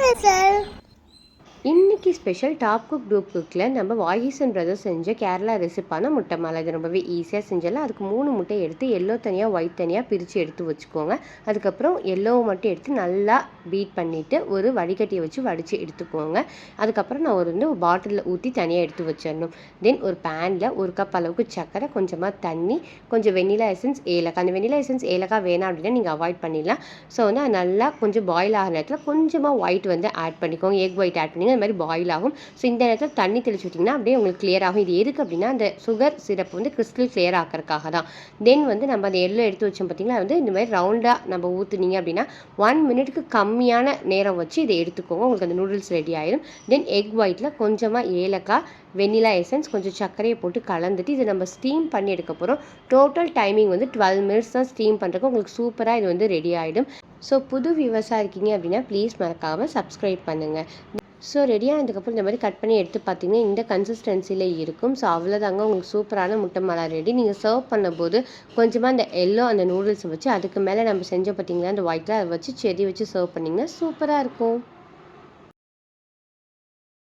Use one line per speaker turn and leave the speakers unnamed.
special.
இன்னைக்கு special top cook dupe குக்கில் நம்ம Vakisan brothers செஞ்ச கேரளா ரெசிப்பான முட்டை மாலை. இது ரொம்பவே ஈஸியாக செஞ்சிடலாம். அதுக்கு 3 முட்டை எடுத்து எல்லோ தனியாக ஒயிட் தனியாக பிரித்து எடுத்து வச்சுக்கோங்க. அதுக்கப்புறம் எல்லோவை மட்டும் எடுத்து நல்லா பீட் பண்ணிவிட்டு ஒரு வடிகட்டியை வச்சு வடித்து எடுத்துக்கோங்க. அதுக்கப்புறம் நான் ஒரு பாட்டிலில் ஊற்றி தனியாக எடுத்து வச்சிடணும். தென் ஒரு பேனில் 1 கப் அளவுக்கு சர்க்கரை, கொஞ்சமாக தண்ணி, கொஞ்சம் வெண்ணிலா எசன்ஸ், ஏலக்காய். அந்த வெண்ணிலா எசன்ஸ் ஏலக்காய் வேணாம் அப்படின்னா நீங்கள் அவாய்ட் பண்ணிடலாம். ஸோ அது நல்லா கொஞ்சம் பாயில் ஆகிற நேரத்தில் கொஞ்சமாக ஒயிட் ஆட் பண்ணிக்கோங்க. எக் ஒயிட் ஆட் பண்ணி அது மாதிரி பாயில் ஆகும். ஸோ இந்த நேரத்தில் தண்ணி தெளிச்சு விட்டிங்கன்னா அப்படியே உங்களுக்கு கிளியர் ஆகும். இது எதுக்கு அப்படின்னா அந்த சுகர் சிரப் கிறிஸ்டல் கிளியர் ஆக்கிறதுக்காக தான். தென் நம்ம அந்த எள்ளு எடுத்து வச்சோம் பார்த்தீங்களா, இந்த மாதிரி ரவுண்டாக நம்ம ஊற்றுனீங்க அப்படின்னா 1 மினிட்க்கு கம்மியான நேரம் வச்சு இதை எடுத்துக்கோங்க. உங்களுக்கு அந்த நூடுல்ஸ் ரெடி ஆயிடும். தென் எக் ஒயிட்டில் கொஞ்சமாக ஏலக்காய், வெண்ணிலா எசன்ஸ், கொஞ்சம் சர்க்கரையை போட்டு கலந்துட்டு இதை நம்ம ஸ்டீம் பண்ணி எடுக்க போகிறோம். டோட்டல் டைமிங் 12 மினிட்ஸ் தான் ஸ்டீம் பண்ணுறதுக்கு. உங்களுக்கு சூப்பராக இது ரெடி ஆகிடும். ஸோ புது வியூவர்ஸாக இருக்கீங்க அப்படின்னா ப்ளீஸ் மறக்காமல் சப்ஸ்கிரைப் பண்ணுங்கள். ஸோ ரெடியானதுக்கப்புறம் இந்த மாதிரி கட் பண்ணி எடுத்து பார்த்தீங்கன்னா இந்த கன்சிஸ்டன்சியில் இருக்கும். ஸோ அவ்வளோதாங்க, உங்களுக்கு சூப்பரான முட்டை மாலை ரெடி. நீங்கள் சர்வ் பண்ணும்போது கொஞ்சமாக அந்த எல்லோ அந்த நூடுல்ஸை வச்சு அதுக்கு மேலே நம்ம செஞ்சோம் பார்த்தீங்களா அந்த ஒயிட்டில் அதை வச்சு செடி வச்சு சர்வ் பண்ணிங்கன்னா சூப்பராக இருக்கும்.